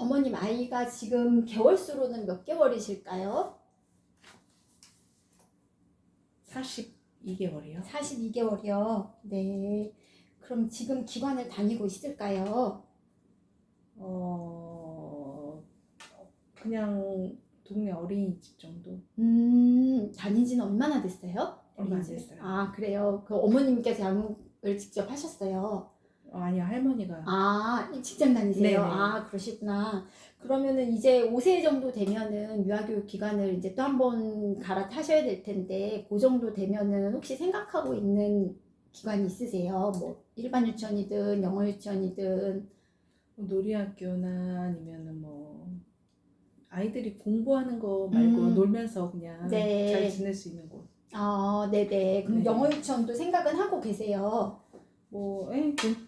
어머님 아이가 지금 개월수로는 몇 개월이실까요? 42개월이요. 42개월이요. 네. 그럼 지금 기관을 다니고 있을까요? 그냥 동네 어린이집 정도. 다닌 지는 얼마나 됐어요? 얼마 안 됐어요. 아, 그래요. 그 어머님께서 양육을 직접 하셨어요? 아니요, 할머니가. 아, 직장 다니세요? 네네. 아, 그러시구나. 그러면은 이제 5세 정도 되면은 유아교육 기관을 이제 또 한 번 갈아타셔야 될 텐데, 그 정도 되면은 혹시 생각하고 있는 기관이 있으세요? 뭐, 일반 유치원이든 영어 유치원이든. 놀이학교나 아니면은 뭐 아이들이 공부하는 거 말고 놀면서 그냥 네. 잘 지낼 수 있는 곳. 아, 네네. 그럼 네. 영어 유치원도 생각은 하고 계세요?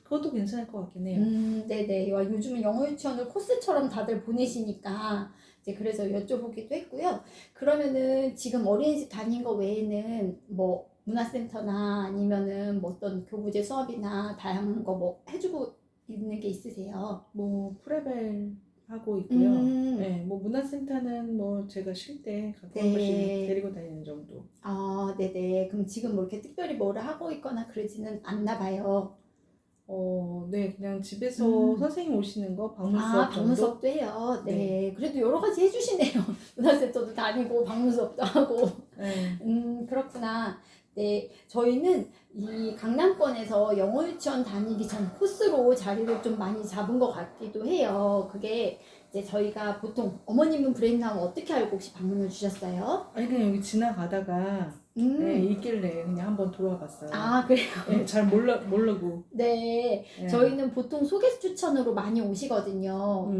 그것도 괜찮을 것 같긴 해요. 네네. 요즘은 영어 유치원을 코스처럼 다들 보내시니까 이제 그래서 여쭤보기도 했고요. 그러면은 지금 어린이집 다닌 거 외에는 뭐 문화센터나 아니면은 뭐 어떤 교부제 수업이나 다양한 거 뭐 해주고 있는 게 있으세요? 뭐 프레벨 하고 있고요. 음, 네, 뭐 문화센터는 뭐 제가 쉴 때 가끔 한 번씩 네. 데리고 다니는 정도. 아, 네네. 그럼 지금 뭐 이렇게 특별히 뭐를 하고 있거나 그러지는 않나 봐요. 네, 그냥 집에서 선생님 오시는 거 방문 아, 수업 방문 정도? 수업도 해요. 네. 네. 그래도 여러 가지 해주시네요. 문화센터도 다니고 방문 수업도 하고. 네. 그렇구나. 네. 저희는 이 강남권에서 영어 유치원 다니기 전 코스로 자리를 좀 많이 잡은 것 같기도 해요. 그게 이제 저희가 보통 어머님은 브레인나우 어떻게 알고 혹시 방문을 주셨어요? 아니 그냥 여기 지나가다가 음. 있길래 그냥 한번 돌아와 봤어요. 아, 그래요? 잘 모르고. 네. 네. 저희는 보통 소개 추천으로 많이 오시거든요.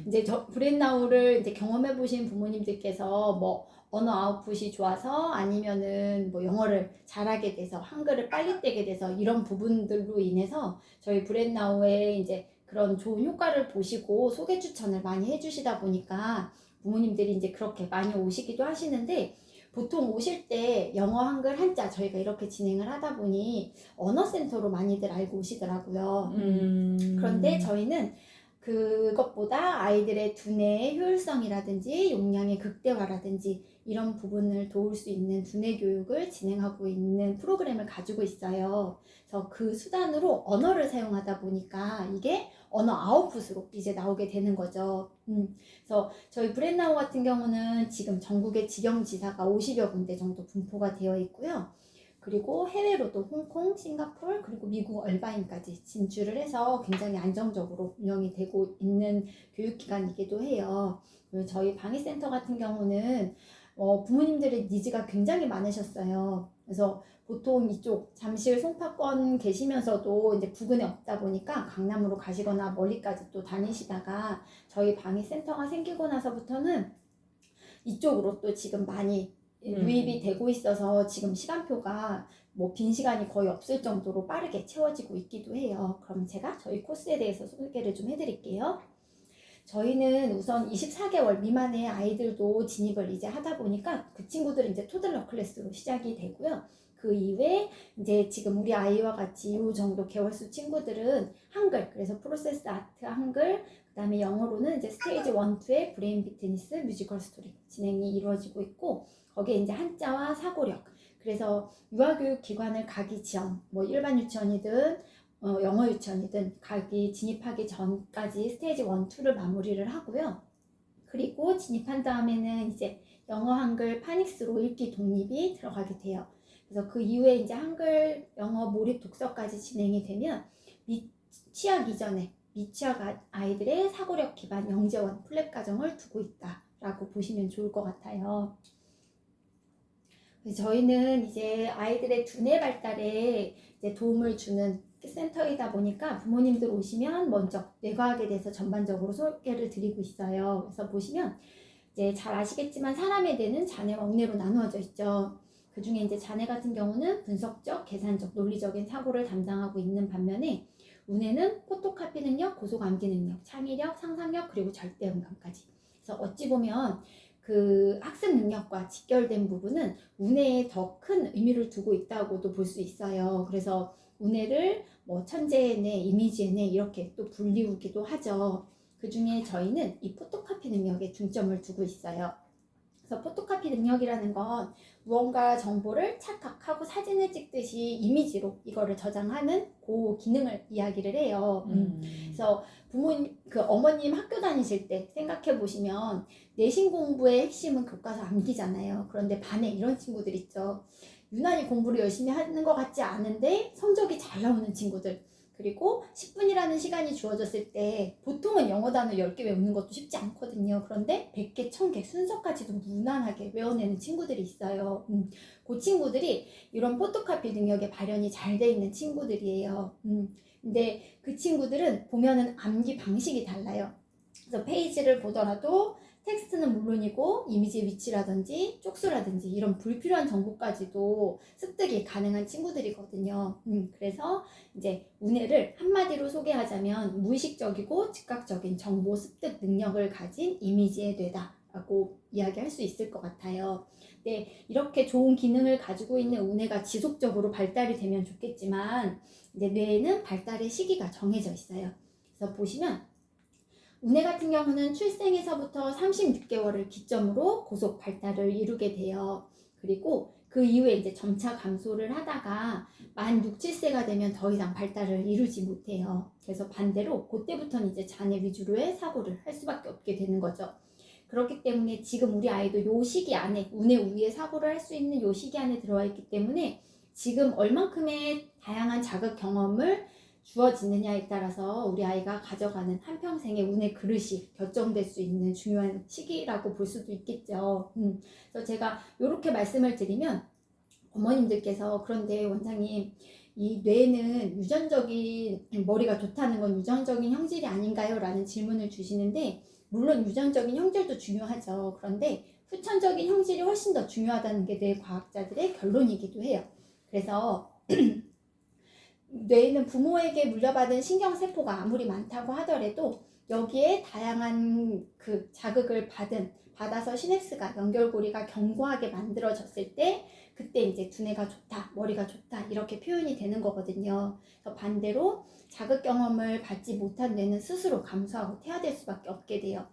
이제 브레인나우를 이제 경험해 보신 부모님들께서 뭐 언어 아웃풋이 좋아서 아니면은 뭐 영어를 잘하게 돼서 한글을 빨리 떼게 돼서 이런 부분들로 인해서 저희 브레인나우의 이제 그런 좋은 효과를 보시고 소개 추천을 많이 해주시다 보니까 부모님들이 이제 그렇게 많이 오시기도 하시는데, 보통 오실 때 영어 한글 한자 저희가 이렇게 진행을 하다 보니 언어센터로 많이들 알고 오시더라고요. 그런데 저희는 그것보다 아이들의 두뇌의 효율성이라든지 용량의 극대화라든지 이런 부분을 도울 수 있는 두뇌 교육을 진행하고 있는 프로그램을 가지고 있어요. 그래서 그 수단으로 언어를 사용하다 보니까 이게 언어 아웃풋으로 이제 나오게 되는 거죠. 그래서 저희 브랜나우 같은 경우는 지금 전국에 직영지사가 50여 군데 정도 분포가 되어 있고요. 그리고 해외로도 홍콩, 싱가포르, 그리고 미국 얼바인까지 진출을 해서 굉장히 안정적으로 운영이 되고 있는 교육기관이기도 해요. 그리고 저희 방위센터 같은 경우는 부모님들의 니즈가 굉장히 많으셨어요. 그래서 보통 이쪽 잠실 송파권 계시면서도 이제 부근에 없다 보니까 강남으로 가시거나 멀리까지 또 다니시다가 저희 방위센터가 생기고 나서부터는 이쪽으로 또 지금 많이 유입이 되고 있어서 지금 시간표가 뭐 빈 시간이 거의 없을 정도로 빠르게 채워지고 있기도 해요. 그럼 제가 저희 코스에 대해서 소개를 좀 해드릴게요. 저희는 우선 24개월 미만의 아이들도 진입을 이제 하다 보니까 그 친구들은 이제 토들러 클래스로 시작이 되고요. 그 이외에 이제 지금 우리 아이와 같이 이 정도 개월수 친구들은 한글, 그래서 프로세스 아트 한글, 그 다음에 영어로는 이제 스테이지 1, 2의 브레인 비트니스 뮤지컬 스토리 진행이 이루어지고 있고, 거기에 이제 한자와 사고력, 그래서 유아교육 기관을 가기 전, 뭐 일반 유치원이든 영어 유치원이든 진입하기 전까지 스테이지 1, 2를 마무리를 하고요. 그리고 진입한 다음에는 이제 영어 한글 파닉스로 읽기 독립이 들어가게 돼요. 그래서 그 이후에 이제 한글 영어 몰입 독서까지 진행이 되면 취학 이전에 미취학 아이들의 사고력 기반 영재원 플랫 과정을 두고 있다라고 보시면 좋을 것 같아요. 저희는 이제 아이들의 두뇌 발달에 이제 도움을 주는 센터이다 보니까 부모님들 오시면 먼저 뇌과학에 대해서 전반적으로 소개를 드리고 있어요. 그래서 보시면 이제 잘 아시겠지만 사람의 뇌는 자뇌와 우뇌로 나누어져 있죠. 그 중에 이제 자뇌 같은 경우는 분석적, 계산적, 논리적인 사고를 담당하고 있는 반면에 우뇌는 포토카피 능력, 고속 암기 능력, 창의력, 상상력, 그리고 절대음감까지. 그래서 어찌 보면 그 학습 능력과 직결된 부분은 우뇌에 더 큰 의미를 두고 있다고도 볼 수 있어요. 그래서 우뇌를 뭐 천재의 뇌, 이미지의 뇌 이렇게 또 불리우기도 하죠. 그 중에 저희는 이 포토카피 능력에 중점을 두고 있어요. 그래서 포토카피 능력이라는 건 무언가 정보를 착각하고 사진을 찍듯이 이미지로 이거를 저장하는 그 기능을 이야기를 해요. 그래서 부모님, 어머님 학교 다니실 때 생각해 보시면 내신 공부의 핵심은 교과서 암기잖아요. 그런데 반에 이런 친구들 있죠. 유난히 공부를 열심히 하는 것 같지 않은데 성적이 잘 나오는 친구들. 그리고 10분이라는 시간이 주어졌을 때 보통은 영어 단어 10개 외우는 것도 쉽지 않거든요. 그런데 100개, 1000개 순서까지도 무난하게 외워내는 친구들이 있어요. 그 친구들이 이런 포토카피 능력에 발현이 잘 돼 있는 친구들이에요. 근데 그 친구들은 보면은 암기 방식이 달라요. 그래서 페이지를 보더라도 텍스트는 물론이고 이미지 위치라든지 쪽수라든지 이런 불필요한 정보까지도 습득이 가능한 친구들이거든요. 그래서 이제 운해를 한마디로 소개하자면 무의식적이고 즉각적인 정보 습득 능력을 가진 이미지의 뇌다라고 이야기할 수 있을 것 같아요. 네, 이렇게 좋은 기능을 가지고 있는 운해가 지속적으로 발달이 되면 좋겠지만 이제 뇌에는 발달의 시기가 정해져 있어요. 그래서 보시면 운해 같은 경우는 출생에서부터 36개월을 기점으로 고속 발달을 이루게 돼요. 그리고 그 이후에 이제 점차 감소를 하다가 만 6, 7세가 되면 더 이상 발달을 이루지 못해요. 그래서 반대로 그때부터는 이제 자녀 위주로의 사고를 할 수밖에 없게 되는 거죠. 그렇기 때문에 지금 우리 아이도 요 시기 안에 운해 우위에 사고를 할 수 있는 요 시기 안에 들어와 있기 때문에 지금 얼만큼의 다양한 자극 경험을 주어지느냐에 따라서 우리 아이가 가져가는 한평생의 운의 그릇이 결정될 수 있는 중요한 시기라고 볼 수도 있겠죠. 그래서 제가 이렇게 말씀을 드리면 어머님들께서 그런데 원장님 이 뇌는 유전적인 머리가 좋다는 건 유전적인 형질이 아닌가요? 라는 질문을 주시는데 물론 유전적인 형질도 중요하죠. 그런데 후천적인 형질이 훨씬 더 중요하다는 게 뇌 과학자들의 결론이기도 해요. 그래서 뇌는 부모에게 물려받은 신경세포가 아무리 많다고 하더라도 여기에 다양한 그 자극을 받아서 시냅스가 연결고리가 견고하게 만들어졌을 때 그때 이제 두뇌가 좋다, 머리가 좋다 이렇게 표현이 되는 거거든요. 그래서 반대로 자극 경험을 받지 못한 뇌는 스스로 감소하고 퇴화될 수밖에 없게 돼요.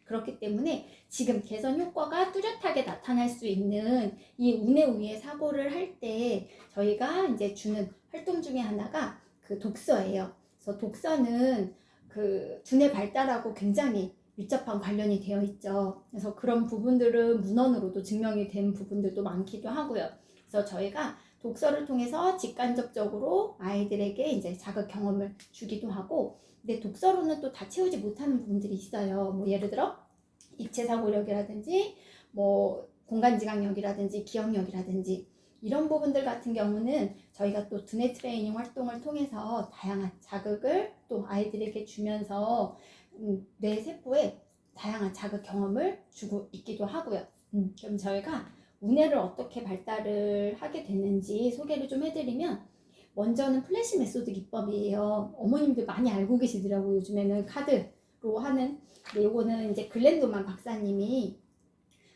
그렇기 때문에 지금 개선 효과가 뚜렷하게 나타날 수 있는 이 운해 우위의 사고를 할 때 저희가 이제 주는 활동 중에 하나가 그 독서예요. 그래서 독서는 그 두뇌 발달하고 굉장히 밀접한 관련이 되어 있죠. 그래서 그런 부분들은 문헌으로도 증명이 된 부분들도 많기도 하고요. 그래서 저희가 독서를 통해서 직간접적으로 아이들에게 이제 자극 경험을 주기도 하고, 근데 독서로는 또 다 채우지 못하는 부분들이 있어요. 뭐 예를 들어 입체사고력이라든지 뭐 공간지각력이라든지 기억력이라든지 이런 부분들 같은 경우는 저희가 또 두뇌 트레이닝 활동을 통해서 다양한 자극을 또 아이들에게 주면서 뇌 세포에 다양한 자극 경험을 주고 있기도 하고요. 그럼 저희가 운해를 어떻게 발달을 하게 됐는지 소개를 좀 해드리면 먼저는 플래시 메소드 기법이에요. 어머님들 많이 알고 계시더라고요. 요즘에는 카드로 하는. 근데 요거는 이제 글렌도만 박사님이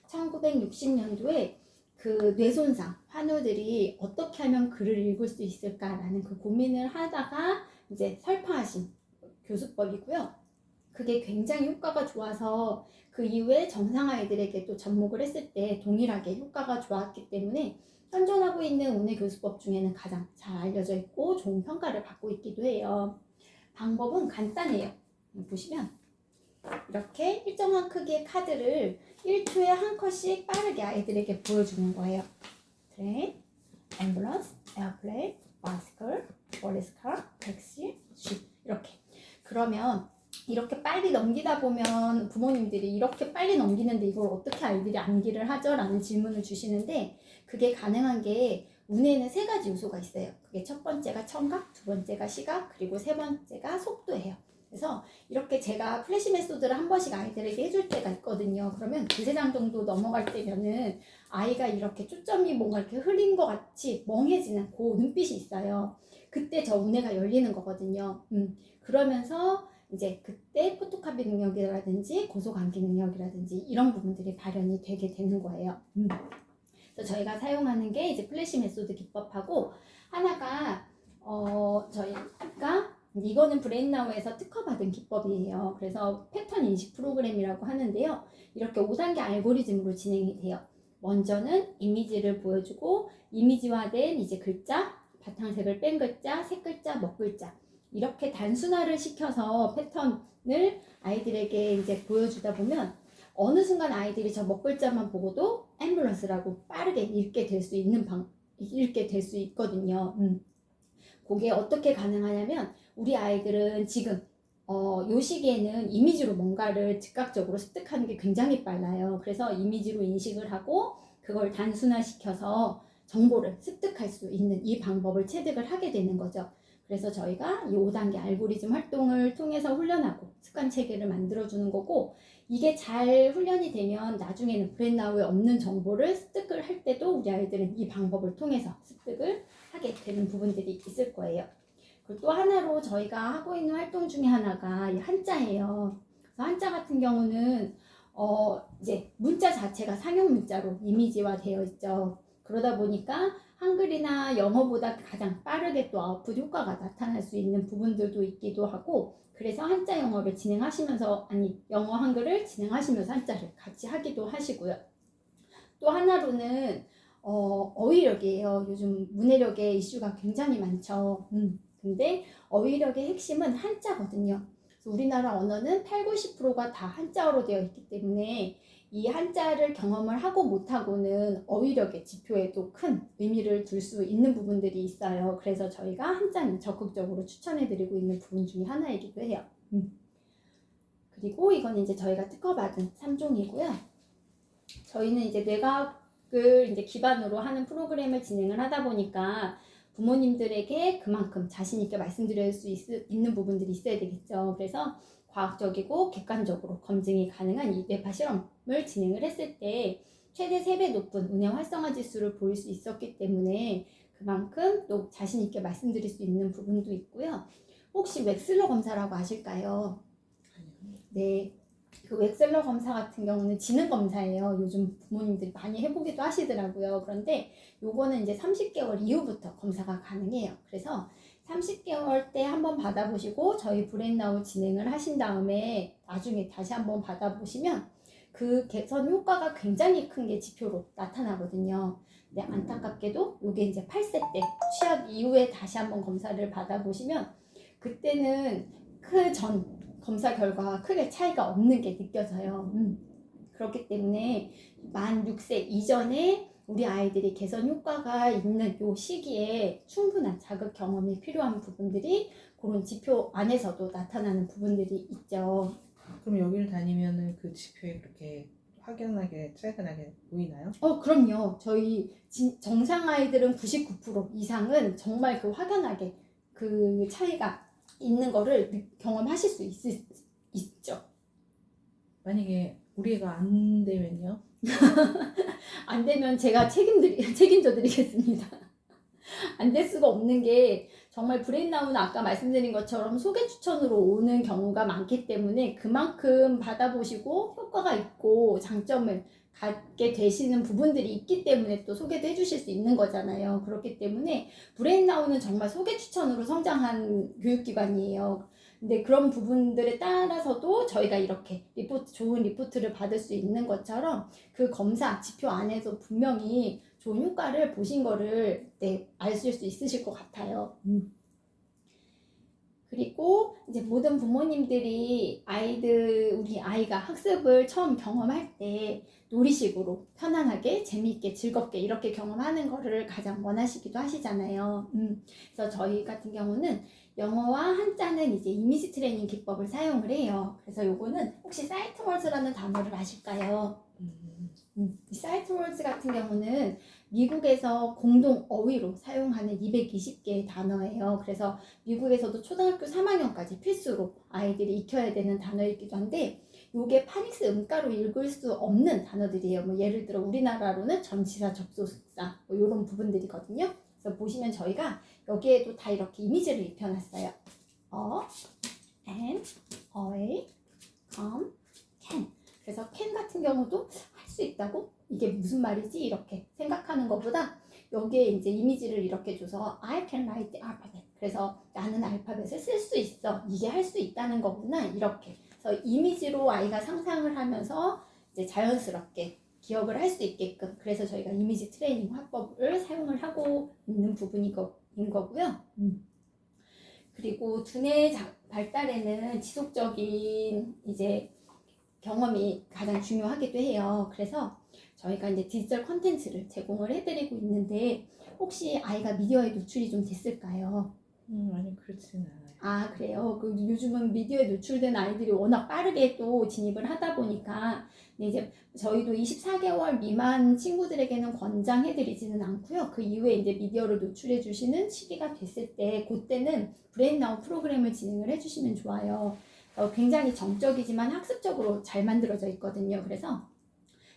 1960년도에 그 뇌손상 환우들이 어떻게 하면 글을 읽을 수 있을까라는 그 고민을 하다가 이제 설파하신 교수법이고요. 그게 굉장히 효과가 좋아서 그 이후에 정상 아이들에게 또 접목을 했을 때 동일하게 효과가 좋았기 때문에 현존하고 있는 운해 교수법 중에는 가장 잘 알려져 있고 좋은 평가를 받고 있기도 해요. 방법은 간단해요. 보시면 이렇게 일정한 크기의 카드를 1초에 한 컷씩 빠르게 아이들에게 보여주는 거예요. 트레인, 앰뷸런스, 에어플레인, 바이시클, 폴리스카, 택시, 집 이렇게. 그러면 이렇게 빨리 넘기다 보면 부모님들이 이렇게 빨리 넘기는데 이걸 어떻게 아이들이 암기를 하죠? 라는 질문을 주시는데 그게 가능한 게 운해에는 3가지 요소가 있어요. 그게 첫 번째가 청각, 두 번째가 시각, 그리고 세 번째가 속도예요. 그래서 이렇게 제가 플래시 메소드를 한 번씩 아이들에게 해줄 때가 있거든요. 그러면 2-3장 정도 넘어갈 때면은 아이가 이렇게 초점이 뭔가 이렇게 흐린 것 같이 멍해지는 그 눈빛이 있어요. 그때 저 운해가 열리는 거거든요. 그러면서 이제 그때 포토카피 능력이라든지 고소감기 능력이라든지 이런 부분들이 발현이 되게 되는 거예요. 그래서 저희가 사용하는 게 이제 플래시 메소드 기법하고 하나가 저희가 이거는 브레인나우에서 특허받은 기법이에요. 그래서 패턴 인식 프로그램이라고 하는데요. 이렇게 5단계 알고리즘으로 진행이 돼요. 먼저는 이미지를 보여주고 이미지화된 이제 글자, 바탕색을 뺀 글자, 색 글자, 먹 글자 이렇게 단순화를 시켜서 패턴을 아이들에게 이제 보여주다 보면 어느 순간 아이들이 저 먹 글자만 보고도 앰뷸런스라고 빠르게 읽게 될 수 있거든요. 그게 어떻게 가능하냐면 우리 아이들은 지금 요 시기에는 이미지로 뭔가를 즉각적으로 습득하는 게 굉장히 빨라요. 그래서 이미지로 인식을 하고 그걸 단순화시켜서 정보를 습득할 수 있는 이 방법을 체득을 하게 되는 거죠. 그래서 저희가 이 5단계 알고리즘 활동을 통해서 훈련하고 습관 체계를 만들어주는 거고 이게 잘 훈련이 되면 나중에는 브레인나우에 없는 정보를 습득을 할 때도 우리 아이들은 이 방법을 통해서 습득을 하게 되는 부분들이 있을 거예요. 그리고 또 하나로 저희가 하고 있는 활동 중에 하나가 이 한자예요. 그래서 한자 같은 경우는 이제 문자 자체가 상용 문자로 이미지화 되어 있죠. 그러다 보니까 한글이나 영어보다 가장 빠르게 또 아웃풋 효과가 나타날 수 있는 부분들도 있기도 하고 그래서 한자 영어를 진행하시면서 영어 한글을 진행하시면서 한자를 같이 하기도 하시고요. 또 하나로는 어휘력이에요. 요즘 문해력의 이슈가 굉장히 많죠. 근데 어휘력의 핵심은 한자거든요. 그래서 우리나라 언어는 8, 90%가 다 한자어로 되어 있기 때문에 이 한자를 경험을 하고 못하고는 어휘력의 지표에도 큰 의미를 둘 수 있는 부분들이 있어요. 그래서 저희가 한자는 적극적으로 추천해드리고 있는 부분 중에 하나이기도 해요. 그리고 이건 이제 저희가 특허받은 3종이고요. 저희는 이제 뇌과학을 이제 기반으로 하는 프로그램을 진행을 하다 보니까 부모님들에게 그만큼 자신 있게 말씀드릴 수 있는 부분들이 있어야 되겠죠. 그래서 과학적이고 객관적으로 검증이 가능한 이 뇌파 실험을 진행을 했을 때 최대 3배 높은 운영 활성화 지수를 보일 수 있었기 때문에 그만큼 또 자신 있게 말씀드릴 수 있는 부분도 있고요. 혹시 웩슬러 검사라고 아실까요? 네. 그 웩슬러 검사 같은 경우는 지능 검사예요. 요즘 부모님들이 많이 해보기도 하시더라고요. 그런데 요거는 이제 30개월 이후부터 검사가 가능해요. 그래서 30개월 때 한번 받아보시고 저희 브레인나우 진행을 하신 다음에 나중에 다시 한번 받아보시면 그 개선 효과가 굉장히 큰 게 지표로 나타나거든요. 근데 안타깝게도 요게 이제 8세 때 취약 이후에 다시 한번 검사를 받아보시면 그때는 그 전 검사 결과와 크게 차이가 없는 게 느껴져요. 그렇기 때문에 만 6세 이전에 우리 아이들이 개선 효과가 있는 요 시기에 충분한 자극 경험이 필요한 부분들이 그런 지표 안에서도 나타나는 부분들이 있죠. 그럼 여기를 다니면은 그 지표에 그렇게 확연하게 차이가 나게 보이나요? 그럼요. 저희 정상 아이들은 99% 이상은 정말 그 확연하게 그 차이가 있는 거를 경험하실 수 있죠. 만약에 우리 애가 안 되면요? 안 되면 제가 책임져 드리겠습니다. 안 될 수가 없는 게 정말 브레인나우는 아까 말씀드린 것처럼 소개 추천으로 오는 경우가 많기 때문에 그만큼 받아보시고 효과가 있고 장점을 갖게 되시는 부분들이 있기 때문에 또 소개도 해주실 수 있는 거잖아요. 그렇기 때문에 브레인나우는 정말 소개 추천으로 성장한 교육기관이에요. 근데 그런 부분들에 따라서도 저희가 이렇게 좋은 리포트를 받을 수 있는 것처럼 그 검사 지표 안에서 분명히 좋은 효과를 보신 거를 아실 수 있으실 것 같아요. 그리고 이제 모든 부모님들이 우리 아이가 학습을 처음 경험할 때 놀이식으로 편안하게 재미있게 즐겁게 이렇게 경험하는 거를 가장 원하시기도 하시잖아요. 그래서 저희 같은 경우는 영어와 한자는 이제 이미지 트레이닝 기법을 사용을 해요. 그래서 요거는 혹시 사이트월즈라는 단어를 아실까요? 이 사이트월즈 같은 경우는 미국에서 공동 어휘로 사용하는 220개의 단어예요. 그래서 미국에서도 초등학교 3학년까지 필수로 아이들이 익혀야 되는 단어이기도 한데 요게 파닉스 음가로 읽을 수 없는 단어들이에요. 뭐 예를 들어 우리나라로는 전치사, 접속사 뭐 이런 부분들이거든요. 그래서 보시면 저희가 여기에도 다 이렇게 이미지를 입혀놨어요. and, 어에, come, can. 그래서 can 같은 경우도 할 수 있다고? 이게 무슨 말이지? 이렇게 생각하는 것보다 여기에 이제 이미지를 이렇게 줘서 I can write the alphabet. 그래서 나는 알파벳을 쓸 수 있어. 이게 할 수 있다는 거구나. 이렇게. 그래서 이미지로 아이가 상상을 하면서 이제 자연스럽게 기억을 할 수 있게끔. 그래서 저희가 이미지 트레이닝 화법을 사용을 하고 있는 부분인 거고요. 그리고 두뇌 발달에는 지속적인 이제 경험이 가장 중요하기도 해요. 그래서 저희가 이제 디지털 컨텐츠를 제공을 해드리고 있는데 혹시 아이가 미디어에 노출이 좀 됐을까요? 아니 그렇지는 않아요. 아, 그래요? 그 요즘은 미디어에 노출된 아이들이 워낙 빠르게 또 진입을 하다 보니까 이제 저희도 24개월 미만 친구들에게는 권장해드리지는 않고요. 그 이후에 이제 미디어를 노출해 주시는 시기가 됐을 때 그때는 브레인나우 프로그램을 진행을 해주시면 좋아요. 굉장히 정적이지만 학습적으로 잘 만들어져 있거든요. 그래서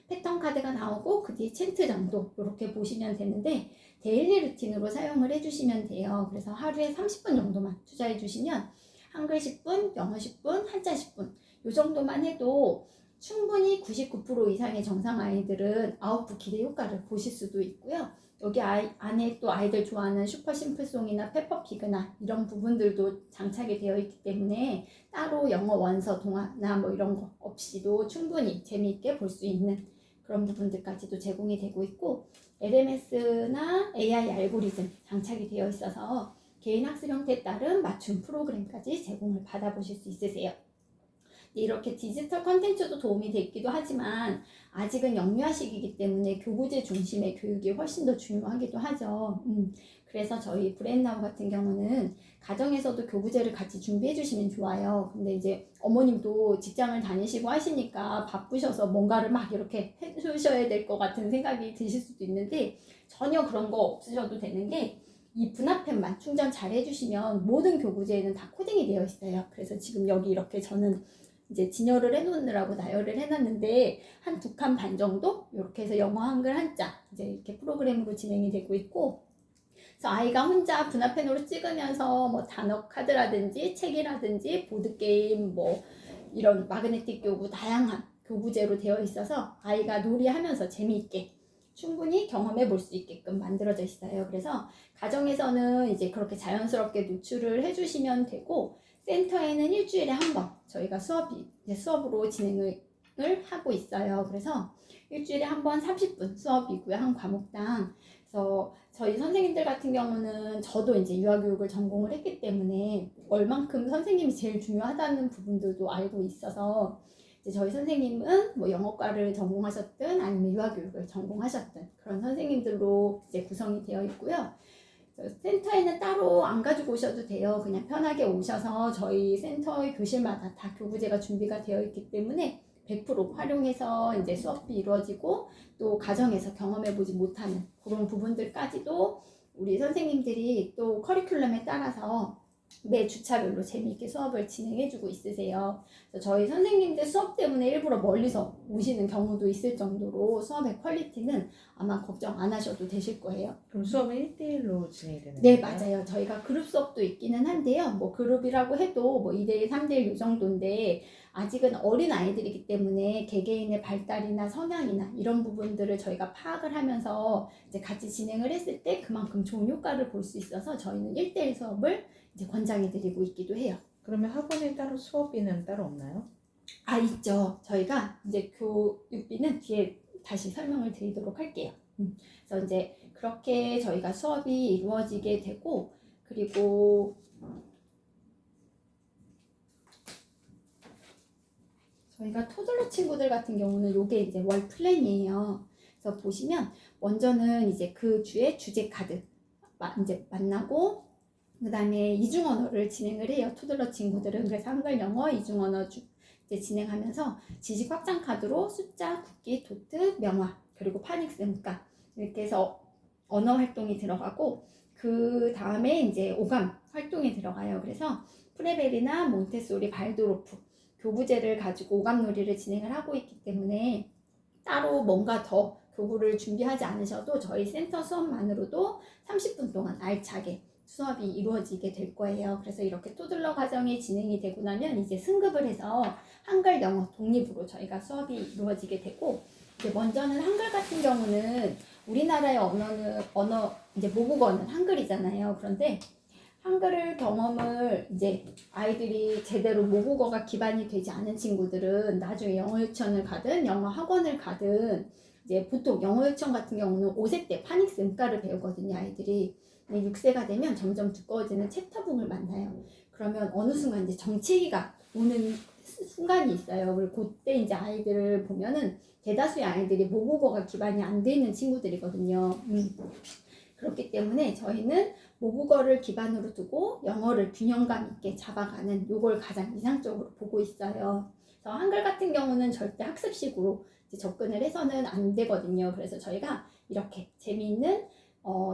패턴 카드가 나오고 그 뒤에 챈트 정도 이렇게 보시면 되는데 데일리 루틴으로 사용을 해주시면 돼요. 그래서 하루에 30분 정도만 투자해 주시면 한글 10분, 영어 10분, 한자 10분 이 정도만 해도 충분히 99% 이상의 정상 아이들은 아웃풋 기대 효과를 보실 수도 있고요. 여기 안에 또 아이들 좋아하는 슈퍼 심플송이나 페퍼피그나 이런 부분들도 장착이 되어 있기 때문에 따로 영어 원서 동화나 뭐 이런 거 없이도 충분히 재미있게 볼 수 있는 그런 부분들까지도 제공이 되고 있고 LMS나 AI 알고리즘 장착이 되어 있어서 개인 학습 형태에 따른 맞춤 프로그램까지 제공을 받아보실 수 있으세요. 이렇게 디지털 컨텐츠도 도움이 되기도 하지만 아직은 영유아 시기이기 때문에 교구제 중심의 교육이 훨씬 더 중요하기도 하죠. 그래서 저희 브레인나우 같은 경우는 가정에서도 교구제를 같이 준비해 주시면 좋아요. 근데 이제 어머님도 직장을 다니시고 하시니까 바쁘셔서 뭔가를 막 이렇게 해 주셔야 될 것 같은 생각이 드실 수도 있는데 전혀 그런 거 없으셔도 되는 게 이 분화펜만 충전 잘 해주시면 모든 교구제에는 다 코딩이 되어 있어요. 그래서 지금 여기 이렇게 저는 이제 진열을 해놓느라고 나열을 해놨는데 한 2칸 반 정도 이렇게 해서 영어 한글 한자 이제 이렇게 프로그램으로 진행이 되고 있고 그래서 아이가 혼자 분화펜으로 찍으면서 뭐 단어 카드라든지 책이라든지 보드게임 뭐 이런 마그네틱 교구 다양한 교구제로 되어 있어서 아이가 놀이하면서 재미있게 충분히 경험해 볼 수 있게끔 만들어져 있어요. 그래서 가정에서는 이제 그렇게 자연스럽게 노출을 해주시면 되고 센터에는 일주일에 한 번 저희가 수업으로 진행을 하고 있어요. 그래서 일주일에 한 번 30분 수업이고요. 한 과목당. 그래서 저희 선생님들 같은 경우는 저도 이제 유아교육을 전공을 했기 때문에 얼만큼 선생님이 제일 중요하다는 부분들도 알고 있어서 이제 저희 선생님은 뭐 영어과를 전공하셨든 아니면 유아교육을 전공하셨든 그런 선생님들로 이제 구성이 되어 있고요. 센터에는 따로 안 가지고 오셔도 돼요. 그냥 편하게 오셔서 저희 센터의 교실마다 다 교구제가 준비가 되어 있기 때문에 100% 활용해서 이제 수업이 이루어지고 또 가정에서 경험해보지 못하는 그런 부분들까지도 우리 선생님들이 또 커리큘럼에 따라서 매 주차별로 재미있게 수업을 진행해주고 있으세요. 그래서 저희 선생님들 수업 때문에 일부러 멀리서 오시는 경우도 있을 정도로 수업의 퀄리티는 아마 걱정 안 하셔도 되실 거예요. 그럼 수업은 1대1로 진행이 되는 네, 건가요? 맞아요. 저희가 그룹 수업도 있기는 한데요. 뭐 그룹이라고 해도 뭐 2대1, 3대1 이 정도인데 아직은 어린 아이들이기 때문에 개개인의 발달이나 성향이나 이런 부분들을 저희가 파악을 하면서 이제 같이 진행을 했을 때 그만큼 좋은 효과를 볼 수 있어서 저희는 1대1 수업을 이제 권장해 드리고 있기도 해요. 그러면 학원에 따로 수업비는 따로 없나요? 아, 있죠. 저희가 이제 교육비는 뒤에 다시 설명을 드리도록 할게요. 그래서 이제 그렇게 저희가 수업이 이루어지게 되고 그리고 저희가 토들러 친구들 같은 경우는 요게 이제 월 플랜이에요. 그래서 보시면 먼저는 이제 그 주에 주제 카드 이제 만나고 그 다음에 이중 언어를 진행을 해요. 토들러 친구들은. 그래서 한글, 영어, 이중 언어 이제 진행하면서 지식 확장 카드로 숫자, 국기, 도트, 명화 그리고 파닉스 문과 이렇게 해서 언어 활동이 들어가고 그 다음에 이제 오감 활동이 들어가요. 그래서 프레벨이나 몬테소리, 발도로프 교구제를 가지고 오감놀이를 진행을 하고 있기 때문에 따로 뭔가 더 교구를 준비하지 않으셔도 저희 센터 수업만으로도 30분 동안 알차게 수업이 이루어지게 될 거예요. 그래서 이렇게 토들러 과정이 진행이 되고 나면 이제 승급을 해서 한글, 영어 독립으로 저희가 수업이 이루어지게 되고 이제 먼저는 한글 같은 경우는 우리나라의 언어 이제 모국어는 한글이잖아요. 그런데 한글 경험을 이제 아이들이 제대로 모국어가 기반이 되지 않은 친구들은 나중에 영어 유치원을 가든 영어 학원을 가든 이제 보통 영어 유치원 같은 경우는 5세 때 파닉스 음가를 배우거든요, 아이들이. 근데 6세가 되면 점점 두꺼워지는 챕터북을 만나요. 그러면 어느 순간 이제 정체기가 오는 순간이 있어요. 그리고 그때 이제 아이들을 보면은 대다수의 아이들이 모국어가 기반이 안 돼 있는 친구들이거든요. 그렇기 때문에 저희는 모국어를 기반으로 두고 영어를 균형감 있게 잡아가는 요걸 가장 이상적으로 보고 있어요. 그래서 한글 같은 경우는 절대 학습식으로 이제 접근을 해서는 안 되거든요. 그래서 저희가 이렇게 재미있는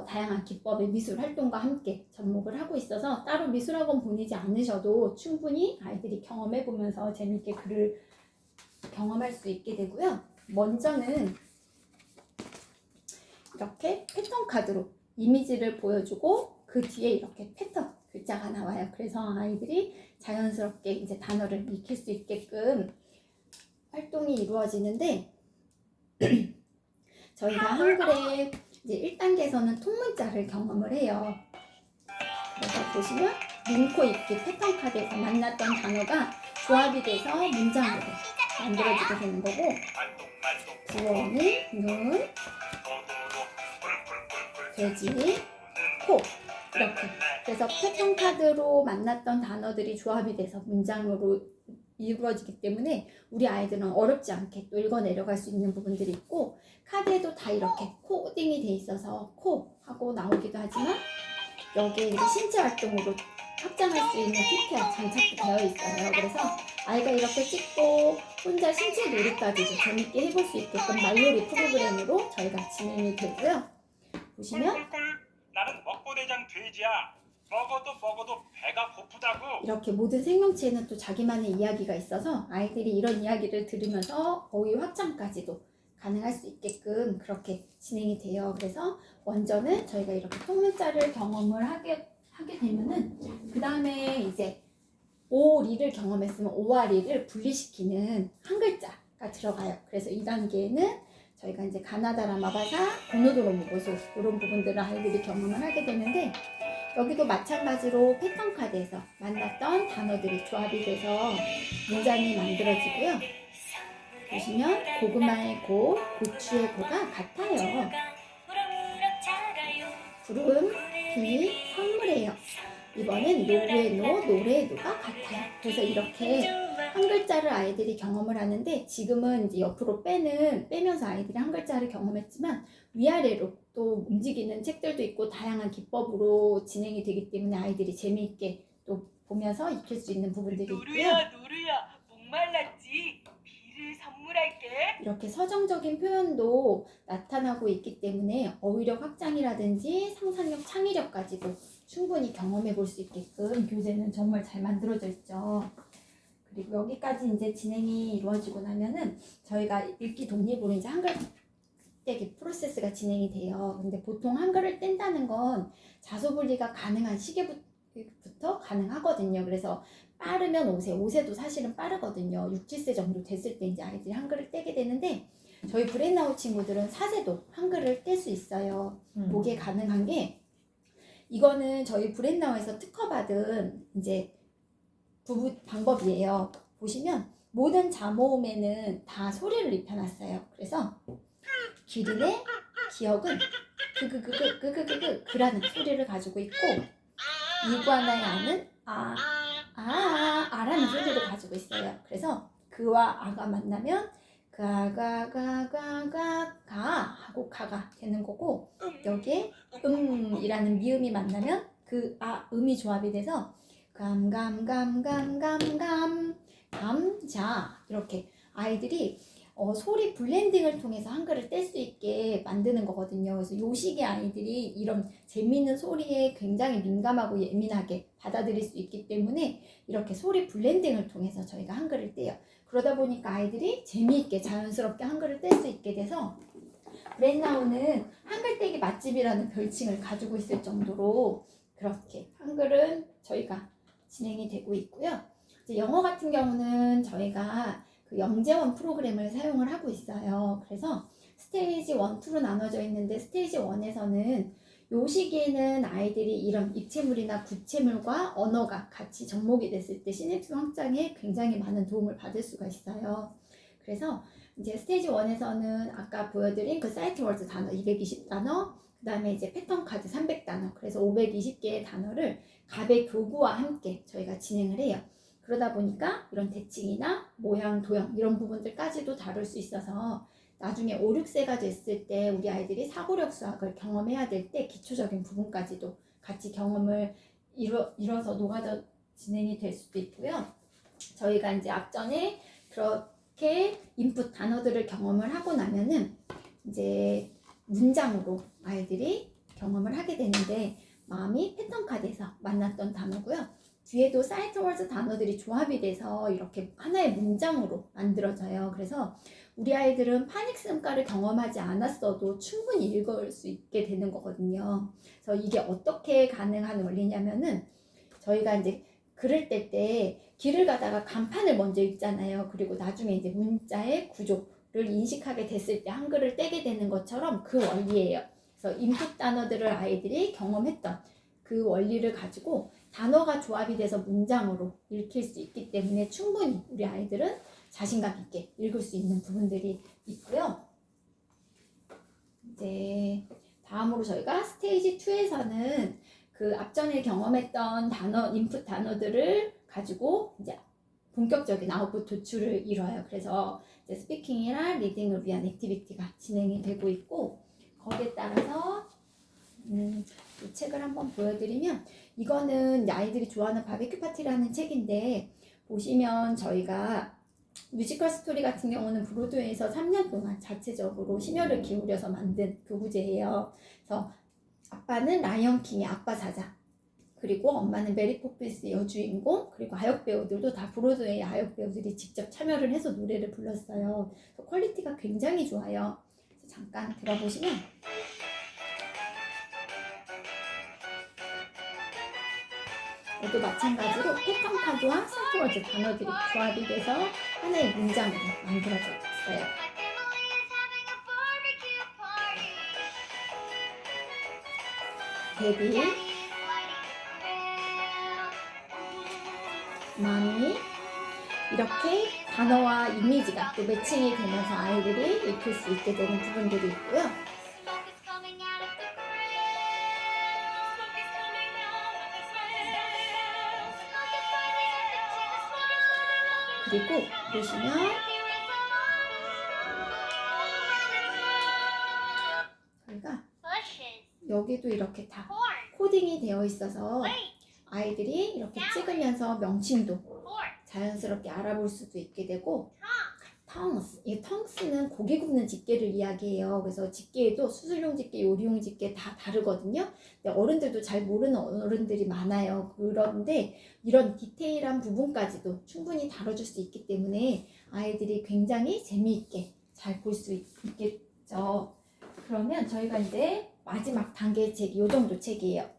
다양한 기법의 미술 활동과 함께 접목을 하고 있어서 따로 미술학원 보내지 않으셔도 충분히 아이들이 경험해 보면서 재미있게 글을 경험할 수 있게 되고요. 먼저는 이렇게 패턴 카드로 이미지를 보여주고 그 뒤에 이렇게 패턴 글자가 나와요. 그래서 아이들이 자연스럽게 이제 단어를 익힐 수 있게끔 활동이 이루어지는데 저희가 한글의 이제 1단계에서는 통문자를 경험을 해요. 그래서 보시면 링코 읽기 패턴 카드에서 만났던 단어가 조합이 돼서 문장으로 만들어지게 되는 거고 부엉이, 눈, 돼지, 코 이렇게 그래서 패턴 카드로 만났던 단어들이 조합이 돼서 문장으로 이루어지기 때문에 우리 아이들은 어렵지 않게 또 읽어 내려갈 수 있는 부분들이 있고 카드에도 다 이렇게 코딩이 돼 있어서 코 하고 나오기도 하지만 여기에 이제 신체 활동으로 확장할 수 있는 PPR 장착도 되어 있어요. 그래서 아이가 이렇게 찍고 혼자 신체 놀이까지도 재밌게 해볼 수 있게끔 말놀이 프로그램으로 저희가 진행이 되고요. 보시면 나는 먹고대장 돼지야. 먹어도 배가 고프다고. 이렇게 모든 생명체에는 또 자기만의 이야기가 있어서 아이들이 이런 이야기를 들으면서 어휘 확장까지도 가능할 수 있게끔 그렇게 진행이 돼요. 그래서 먼저는 저희가 이렇게 통문자를 경험을 하게 되면은 그 다음에 이제 오리를 경험했으면 오아리를 분리시키는 한 글자가 들어가요. 그래서 2단계에는 저희가 이제 가나다라 마바사, 고노도로 무고소 이런 부분들을 아이들이 경험을 하게 되는데 여기도 마찬가지로 패턴 카드에서 만났던 단어들이 조합이 돼서 문장이 만들어지고요. 보시면 고구마의 고, 고추의 고가 같아요. 구름, 비, 선물이에요. 이번엔 노의 노, 노래의 노가 같아요. 그래서 이렇게 한 글자를 아이들이 경험을 하는데 지금은 이제 옆으로 빼면서 아이들이 한 글자를 경험했지만 위아래로 또 움직이는 책들도 있고 다양한 기법으로 진행이 되기 때문에 아이들이 재미있게 또 보면서 익힐 수 있는 부분들이 있고요. 노루야 목말랐지? 비를 선물할게. 이렇게 서정적인 표현도 나타나고 있기 때문에 어휘력 확장이라든지 상상력, 창의력까지도 충분히 경험해 볼 수 있게끔 교재는 정말 잘 만들어져 있죠. 그리고 여기까지 이제 진행이 이루어지고 나면은 저희가 읽기 독립으로 이제 한글 떼기 프로세스가 진행이 돼요. 근데 보통 한글을 뗀다는 건 자소분리가 가능한 시기부터 가능하거든요. 그래서 빠르면 5세, 5세도 사실은 빠르거든요. 6, 7세 정도 됐을 때 이제 아이들이 한글을 떼게 되는데 저희 브레인아웃 친구들은 4세도 한글을 뗄 수 있어요. 그게 가능한 게 이거는 저희 브레인아웃에서 특허받은 이제 방법이에요. 보시면 모든 자모음에는 다 소리를 입혀놨어요. 그래서 기린의 기억은 그라는 소리를 가지고 있고 이구아나의 아는 아라는 소리를 가지고 있어요. 그래서 그와 아가 만나면 가 하고 가가 되는 거고 여기에 이라는 미음이 만나면 그 음이 조합이 돼서 감자 이렇게 아이들이 소리 블렌딩을 통해서 한글을 뗄 수 있게 만드는 거거든요. 그래서 요식의 아이들이 이런 재미있는 소리에 굉장히 민감하고 예민하게 받아들일 수 있기 때문에 이렇게 소리 블렌딩을 통해서 저희가 한글을 떼요. 그러다 보니까 아이들이 재미있게 자연스럽게 한글을 뗄 수 있게 돼서 브레인아웃은 한글 떼기 맛집이라는 별칭을 가지고 있을 정도로 그렇게 한글은 저희가 진행이 되고 있고요. 이제 영어 같은 경우는 저희가 그 영재원 프로그램을 사용을 하고 있어요. 그래서 스테이지 1, 2로 나눠져 있는데 스테이지 1에서는 요 시기에는 아이들이 이런 입체물이나 구체물과 언어가 같이 접목이 됐을 때 시냅스 확장에 굉장히 많은 도움을 받을 수가 있어요. 그래서 이제 스테이지 1에서는 아까 보여드린 그 사이트 월드 단어 220단어, 그 다음에 이제 패턴 카드 300단어, 그래서 520개의 단어를 갑의 교구와 함께 저희가 진행을 해요. 그러다 보니까 이런 대칭이나 모양, 도형 이런 부분들까지도 다룰 수 있어서 나중에 5, 6세가 됐을 때 우리 아이들이 사고력 수학을 경험해야 될 때 기초적인 부분까지도 같이 경험을 이뤄서 녹아져 진행이 될 수도 있고요. 저희가 이제 앞전에 그렇게 인풋 단어들을 경험을 하고 나면은 이제 문장으로 아이들이 경험을 하게 되는데, 마음이 패턴 카드에서 만났던 단어고요. 뒤에도 사이트 월드 단어들이 조합이 돼서 이렇게 하나의 문장으로 만들어져요. 그래서 우리 아이들은 파닉스음가를 경험하지 않았어도 충분히 읽을 수 있게 되는 거거든요. 그래서 이게 어떻게 가능한 원리냐면은, 저희가 이제 글을 뗄 때 길을 가다가 간판을 먼저 읽잖아요. 그리고 나중에 이제 문자의 구조를 인식하게 됐을 때 한글을 떼게 되는 것처럼 그 원리예요. 그래서 인풋 단어들을 아이들이 경험했던 그 원리를 가지고 단어가 조합이 돼서 문장으로 읽힐 수 있기 때문에 충분히 우리 아이들은 자신감 있게 읽을 수 있는 부분들이 있고요. 이제 다음으로 저희가 스테이지 2에서는 그 앞전에 경험했던 단어, 인풋 단어들을 가지고 이제 본격적인 아웃풋 도출을 이뤄요. 그래서 이제 스피킹이랑 리딩을 위한 액티비티가 진행이 되고 있고, 거기에 따라서 이 책을 한번 보여드리면, 이거는 아이들이 좋아하는 바비큐 파티라는 책인데, 보시면 저희가 뮤지컬 스토리 같은 경우는 브로드웨이에서 3년 동안 자체적으로 심혈을 기울여서 만든 교구제예요. 그래서 아빠는 라이언 킹의 아빠 사자, 그리고 엄마는 메리 포핀스의 여주인공, 그리고 아역 배우들도 다 브로드웨이 아역 배우들이 직접 참여를 해서 노래를 불렀어요. 그래서 퀄리티가 굉장히 좋아요. 그래서 잠깐 들어보시면, 얘도 마찬가지로 패턴 카드와 사이트워드 단어들이 조합이 돼서 하나의 문장으로 만들어져 있어요. 데뷔, 마미, 이렇게 단어와 이미지가 또 매칭이 되면서 아이들이 읽힐 수 있게 되는 부분들이 있고요. 그리고 보시면 저희가 여기도 이렇게 다 코딩이 되어 있어서 아이들이 이렇게 찍으면서 명칭도 자연스럽게 알아볼 수도 있게 되고, 텅스, 이 텅스는 고기 굽는 집게를 이야기해요. 그래서 집게에도 수술용 집게, 요리용 집게 다 다르거든요. 근데 어른들도 잘 모르는 어른들이 많아요. 그런데 이런 디테일한 부분까지도 충분히 다뤄줄 수 있기 때문에 아이들이 굉장히 재미있게 잘 볼 수 있겠죠. 그러면 저희가 이제 마지막 단계의 책이 요 정도 책이에요.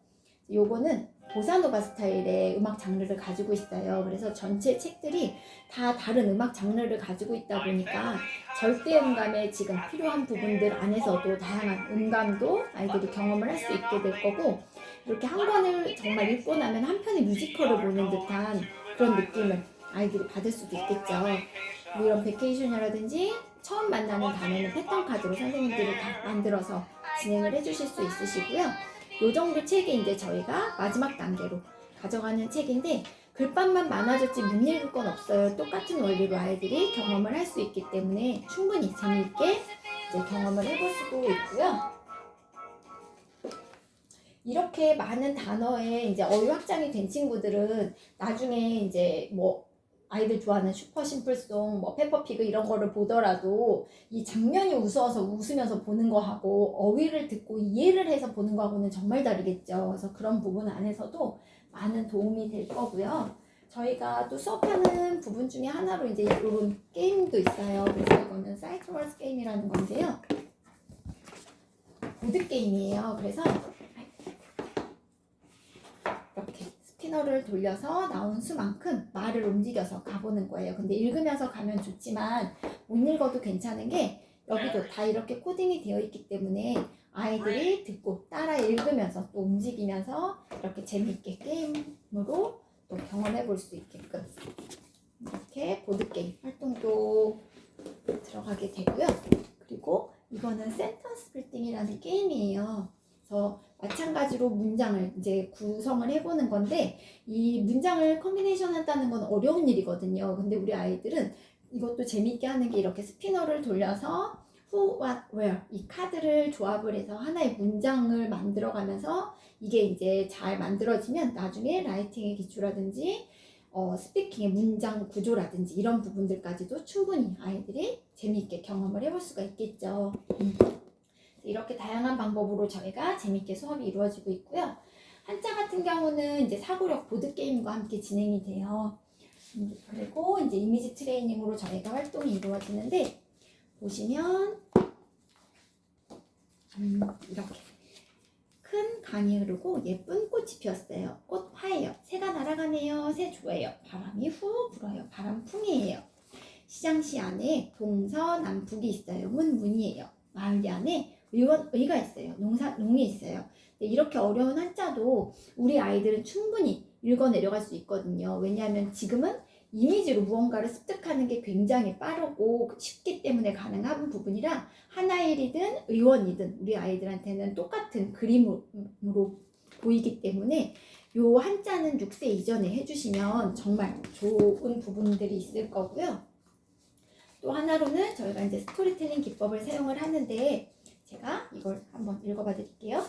요거는 보사노바 스타일의 음악 장르를 가지고 있어요. 그래서 전체 책들이 다 다른 음악 장르를 가지고 있다 보니까 절대 음감에 지금 필요한 부분들 안에서도 다양한 음감도 아이들이 경험을 할 수 있게 될 거고, 이렇게 한 권을 정말 읽고 나면 한 편의 뮤지컬을 보는 듯한 그런 느낌을 아이들이 받을 수도 있겠죠. 뭐 이런 베케이션이라든지 처음 만나는 단어는 패턴 카드로 선생님들이 다 만들어서 진행을 해주실 수 있으시고요. 요 정도 책이 이제 저희가 마지막 단계로 가져가는 책인데, 글밥만 많아졌지 못 읽을 건 없어요. 똑같은 원리로 아이들이 경험을 할 수 있기 때문에 충분히 재미있게 이제 경험을 해볼 수도 있고요. 이렇게 많은 단어에 이제 어휘 확장이 된 친구들은 나중에 이제 뭐 아이들 좋아하는 슈퍼 심플송, 뭐 페퍼피그 이런 거를 보더라도 이 장면이 우스워서 웃으면서 보는 거하고 어휘를 듣고 이해를 해서 보는 거하고는 정말 다르겠죠. 그래서 그런 부분 안에서도 많은 도움이 될 거고요. 저희가 또 수업하는 부분 중에 하나로 이제 이런 게임도 있어요. 그래서 이거는 사이트월스 게임이라는 건데요. 보드 게임이에요. 그래서 이렇게 스피너를 돌려서 나온 수만큼 말을 움직여서 가보는 거예요. 근데 읽으면서 가면 좋지만 못 읽어도 괜찮은 게, 여기도 다 이렇게 코딩이 되어 있기 때문에 아이들이 듣고 따라 읽으면서 또 움직이면서 이렇게 재미있게 게임으로 또 경험해 볼 수 있게끔 이렇게 보드게임 활동도 들어가게 되고요. 그리고 이거는 센턴스 빌딩이라는 게임이에요. 그래서 마찬가지로 문장을 이제 구성을 해보는 건데 이 문장을 컨비네이션 한다는 건 어려운 일이거든요. 근데 우리 아이들은 이것도 재밌게 하는 게 이렇게 스피너를 돌려서 who, what, where 이 카드를 조합을 해서 하나의 문장을 만들어가면서 이게 이제 잘 만들어지면 나중에 라이팅의 기초라든지 스피킹의 문장 구조라든지 이런 부분들까지도 충분히 아이들이 재미있게 경험을 해볼 수가 있겠죠. 이렇게 다양한 방법으로 저희가 재미있게 수업이 이루어지고 있고요. 한자 같은 경우는 이제 사고력 보드게임과 함께 진행이 돼요. 그리고 이제 이미지 트레이닝으로 저희가 활동이 이루어지는데 보시면 이렇게 큰 강이 흐르고 예쁜 꽃이 피었어요. 꽃 화예요. 새가 날아가네요. 새 좋아요. 바람이 후 불어요. 바람풍이에요. 시장시 안에 동서남북이 있어요. 문이에요. 마을 안에 의가 있어요. 농이 있어요. 이렇게 어려운 한자도 우리 아이들은 충분히 읽어 내려갈 수 있거든요. 왜냐하면 지금은 이미지로 무언가를 습득하는 게 굉장히 빠르고 쉽기 때문에 가능한 부분이라 하나일이든 의원이든 우리 아이들한테는 똑같은 그림으로 보이기 때문에 요 한자는 6세 이전에 해주시면 정말 좋은 부분들이 있을 거고요. 또 하나로는 저희가 이제 스토리텔링 기법을 사용을 하는데 제가 이걸 한번 읽어봐 드릴게요.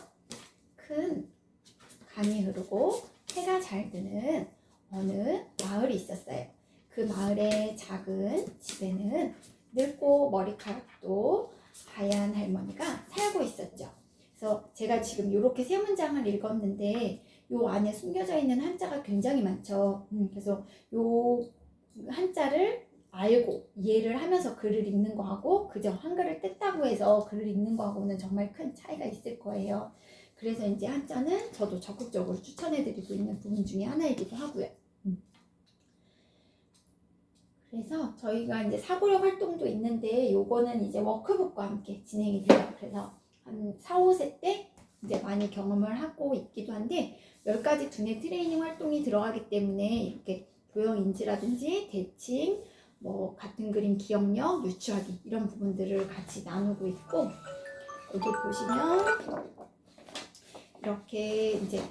큰 강이 흐르고 해가 잘 드는 어느 마을이 있었어요. 그 마을의 작은 집에는 늙고 머리카락도 하얀 할머니가 살고 있었죠. 그래서 제가 지금 이렇게 세 문장을 읽었는데 요 안에 숨겨져 있는 한자가 굉장히 많죠. 그래서 요 한자를 알고 이해를 하면서 글을 읽는 거하고 그저 한글을 뗐다고 해서 글을 읽는 거하고는 정말 큰 차이가 있을 거예요. 그래서 이제 한자는 저도 적극적으로 추천해드리고 있는 부분 중에 하나이기도 하고요. 그래서 저희가 이제 사고력 활동도 있는데 요거는 이제 워크북과 함께 진행이 돼요. 그래서 한 4, 5세 때 이제 많이 경험을 하고 있기도 한데 10가지 두뇌 트레이닝 활동이 들어가기 때문에 이렇게 도형 인지라든지 대칭, 뭐 같은 그림 기억력, 유추하기 이런 부분들을 같이 나누고 있고 여기 보시면 이렇게 이제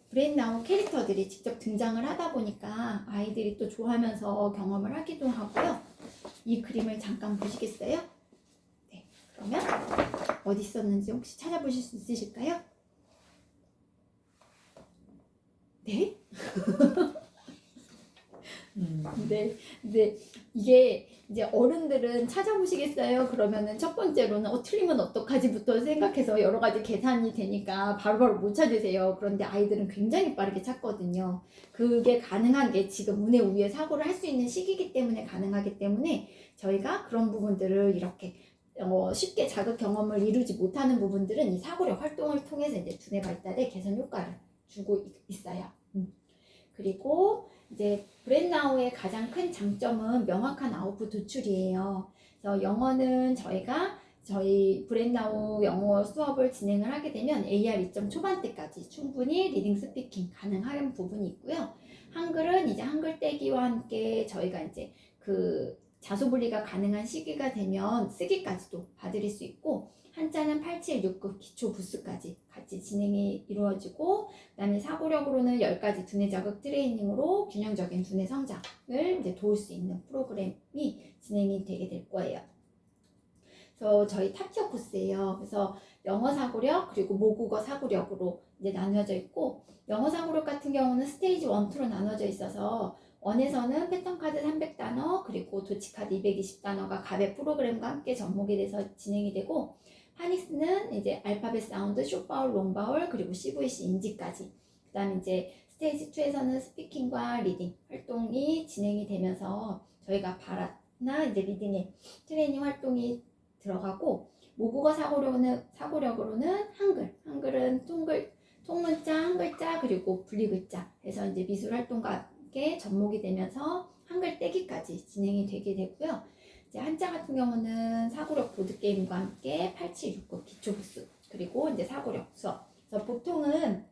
브레인나우 캐릭터들이 직접 등장을 하다 보니까 아이들이 또 좋아하면서 경험을 하기도 하고요. 이 그림을 잠깐 보시겠어요? 네, 그러면 어디 있었는지 혹시 찾아보실 수 있으실까요? 네? 네, 이게 이제 어른들은 찾아보시겠어요? 그러면은 첫 번째로는 틀리면 어떡하지부터 생각해서 여러 가지 계산이 되니까 바로바로 못 찾으세요. 그런데 아이들은 굉장히 빠르게 찾거든요. 그게 가능한 게 지금 운의 우위에 사고를 할 수 있는 시기이기 때문에 가능하기 때문에 저희가 그런 부분들을 이렇게 쉽게 자극 경험을 이루지 못하는 부분들은 이 사고력 활동을 통해서 이제 두뇌 발달에 개선 효과를 주고 있어요. 그리고 이제 브레인나우의 가장 큰 장점은 명확한 아웃풋 도출이에요. 그래서 영어는 저희 브레인나우 영어 수업을 진행을 하게 되면 AR 2점 초반 때까지 충분히 리딩 스피킹 가능한 부분이 있고요. 한글은 이제 한글 떼기와 함께 저희가 이제 그 자소분리가 가능한 시기가 되면 쓰기까지도 봐드릴 수 있고 한자는 8769 기초 부스까지 같이 진행이 이루어지고 그다음에 사고력으로는 10가지 두뇌 자극 트레이닝으로 균형적인 두뇌 성장을 이제 도울 수 있는 프로그램이 진행이 되게 될 거예요. 그래서 저희 탑티어 코스예요. 그래서 영어 사고력 그리고 모국어 사고력으로 이제 나뉘어져 있고 영어 사고력 같은 경우는 스테이지 1, 2로 나눠져 있어서 원에서는 패턴 카드 300단어 그리고 도치 카드 220단어가 가베 프로그램과 함께 접목이 돼서 진행이 되고 파닉스는 이제 알파벳 사운드, 숏바울, 롱바울 그리고 CVC 인지까지 그 다음에 이제 스테이지 2에서는 스피킹과 리딩 활동이 진행이 되면서 저희가 바라나 이제 리딩의 트레이닝 활동이 들어가고 모국어 사고력으로는 한글은 통문자, 한글자 그리고 분리글자 해서 이제 미술 활동과 함께 접목이 되면서 한글 떼기까지 진행이 되게 되고요. 이제 한자 같은 경우는 사고력 보드게임과 함께 8769 기초부스 그리고 이제 사고력 수업. 그래서 보통은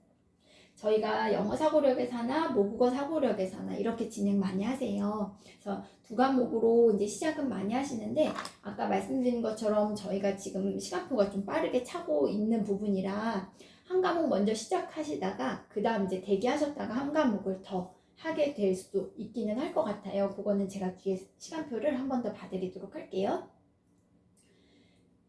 저희가 영어 사고력에서나 모국어 사고력에서나 이렇게 진행 많이 하세요. 그래서 두 과목으로 이제 시작은 많이 하시는데 아까 말씀드린 것처럼 저희가 지금 시간표가 좀 빠르게 차고 있는 부분이라 한 과목 먼저 시작하시다가 그 다음 이제 대기하셨다가 한 과목을 더 하게 될 수도 있기는 할 것 같아요. 그거는 제가 뒤에 시간표를 한 번 더 봐드리도록 할게요.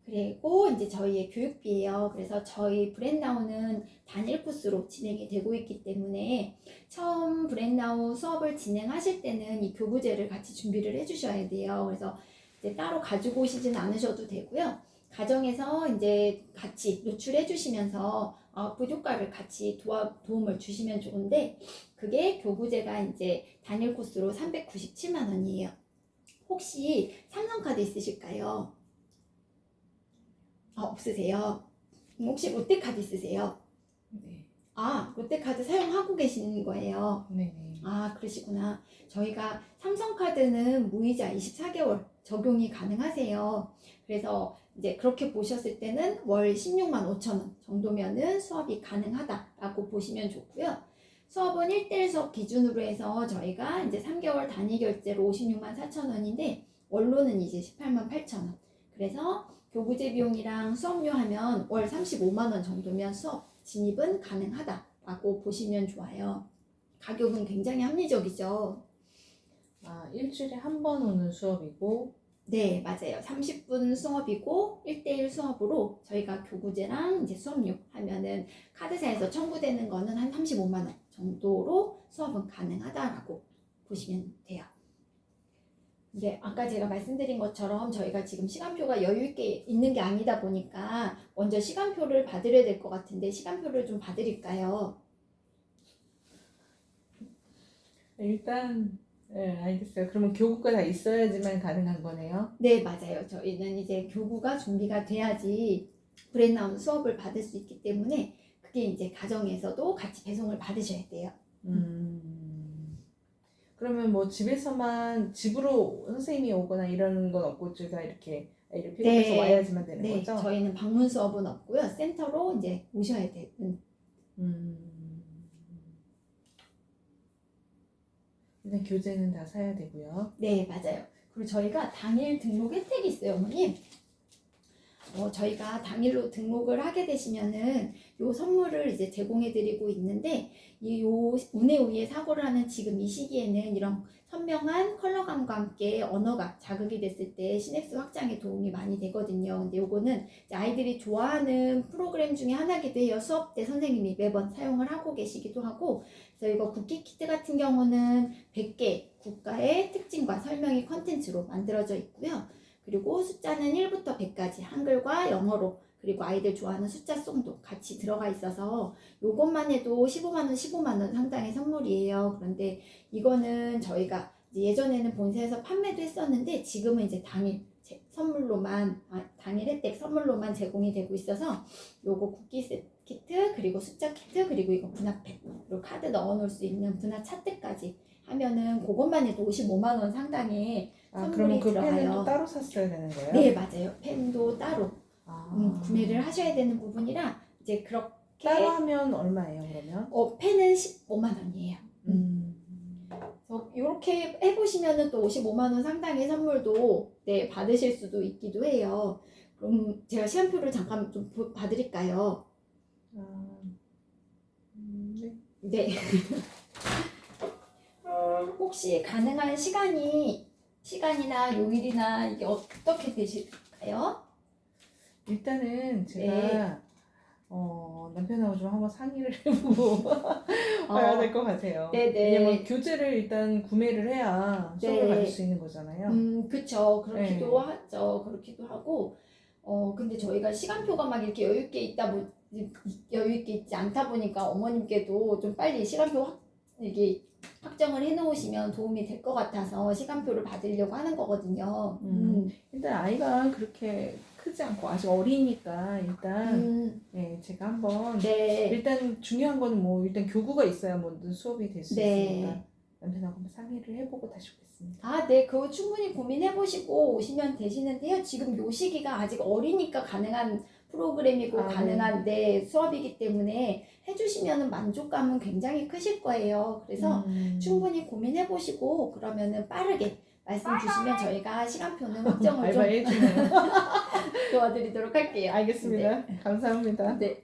그리고 이제 저희의 교육비예요. 그래서 저희 브랜나우는 단일 코스로 진행이 되고 있기 때문에 처음 브랜나우 수업을 진행하실 때는 이 교부제를 같이 준비를 해주셔야 돼요. 그래서 이제 따로 가지고 오시진 않으셔도 되고요. 가정에서 이제 같이 노출해 주시면서 아웃풋 효과를 같이 도움을 주시면 좋은데 그게 교부제가 이제 단일 코스로 397만 원이에요. 혹시 삼성카드 있으실까요? 없으세요? 혹시 롯데카드 있으세요? 네. 아, 롯데카드 사용하고 계시는 거예요? 네. 아, 그러시구나. 저희가 삼성카드는 무이자 24개월 적용이 가능하세요. 그래서 이제 그렇게 보셨을 때는 월 16만 5천 원 정도면은 수업이 가능하다라고 보시면 좋고요. 수업은 1대1 수업 기준으로 해서 저희가 이제 3개월 단위 결제로 56만 4천 원인데 원로는 이제 18만 8천 원. 그래서 교부제 비용이랑 수업료 하면 월 35만 원 정도면 수업 진입은 가능하다라고 보시면 좋아요. 가격은 굉장히 합리적이죠. 아, 일주일에 한 번 오는 수업이고 네, 맞아요. 30분 수업이고 1대1 수업으로 저희가 교부제랑 이제 수업료 하면은 카드사에서 청구되는 거는 한 35만 원 정도로 수업은 가능하다라고 보시면 돼요. 네, 아까 제가 말씀드린 것처럼 저희가 지금 시간표가 여유 있게 있는 게 아니다 보니까 먼저 시간표를 받으려야 될 것 같은데 시간표를 좀 봐드릴까요? 일단 네, 알겠어요. 그러면 교구가 다 있어야지만 가능한 거네요. 네, 맞아요. 저희는 이제 교구가 준비가 돼야지 브랜나운 수업을 받을 수 있기 때문에 그게 이제 가정에서도 같이 배송을 받으셔야 돼요. 그러면 뭐 집으로 선생님이 오거나 이런 건 없고 제가 이렇게 아이를 네. 픽업해서 와야지만 되는 네, 거죠? 저희는 방문 수업은 없고요. 센터로 이제 오셔야 되는. 일단 교재는 다 사야 되고요. 네, 맞아요. 그리고 저희가 당일 등록 혜택이 있어요, 어머님. 저희가 당일로 등록을 하게 되시면은 요 선물을 이제 제공해 드리고 있는데 요 운의 우위에 사고를 하는 지금 이 시기에는 이런 선명한 컬러감과 함께 언어가 자극이 됐을 때 시냅스 확장에 도움이 많이 되거든요. 근데 요거는 이제 아이들이 좋아하는 프로그램 중에 하나기도 해요. 수업 때 선생님이 매번 사용을 하고 계시기도 하고. 그래서 이거 국기 키트 같은 경우는 100개 국가의 특징과 설명이 컨텐츠로 만들어져 있고요. 그리고 숫자는 1부터 100까지 한글과 영어로 그리고 아이들 좋아하는 숫자송도 같이 들어가 있어서 요것만 해도 15만원 15만원 상당의 선물이에요. 그런데 이거는 저희가 예전에는 본사에서 판매도 했었는데 지금은 이제 당일 혜택 선물로만 제공이 되고 있어서 요거 쿠키 키트 그리고 숫자 키트 그리고 이거 분화펜 그리고 카드 넣어 놓을 수 있는 분화 차트까지 하면은 그것만 해도 55만원 상당의 그러면 선물이 그 펜은 들어가요. 또 따로 샀어야 되는 거예요? 네, 맞아요. 펜도 따로 구매를 아. 하셔야 되는 부분이라 이제 그렇게 따로 하면 얼마예요, 그러면? 펜은 15만 원이에요. 그래서 이렇게 해보시면은 또 55만 원 상당의 선물도 네, 받으실 수도 있기도 해요. 그럼 제가 시간표를 잠깐 좀 봐드릴까요? 네. 네. 혹시 가능한 시간이나 요일이나 이게 어떻게 되실까요? 일단은 제가 네. 남편하고 좀 한번 상의를 해보고 와야 될 것 같아요. 네네. 왜냐면 교재를 일단 구매를 해야 수업을 네. 받을 수 있는 거잖아요. 그쵸. 그렇기도 네. 하죠. 그렇기도 하고, 근데 저희가 시간표가 막 이렇게 여유 있게 있지 않다 보니까 어머님께도 좀 빨리 시간표 이게 확정을 해 놓으시면 도움이 될 것 같아서 시간표를 받으려고 하는 거거든요. 일단 아이가 그렇게 크지 않고 아직 어리니까 일단 네, 제가 한번 네. 일단 중요한 거는 뭐 일단 교구가 있어야 뭐든 수업이 될 수 네. 있으니까 남편하고 한번 상의를 해보고 다시 오겠습니다. 아, 네. 그거 충분히 고민해 보시고 오시면 되시는데요. 지금 요 시기가 아직 어리니까 가능한 프로그램이고 아, 가능한 네, 수업이기 때문에 해주시면은 만족감은 굉장히 크실 거예요. 그래서 충분히 고민해 보시고 그러면은 빠르게 말씀 주시면 저희가 시간표는 확정을 좀 알바해 주네요. 도와드리도록 할게요. 알겠습니다. 감사합니다. 네.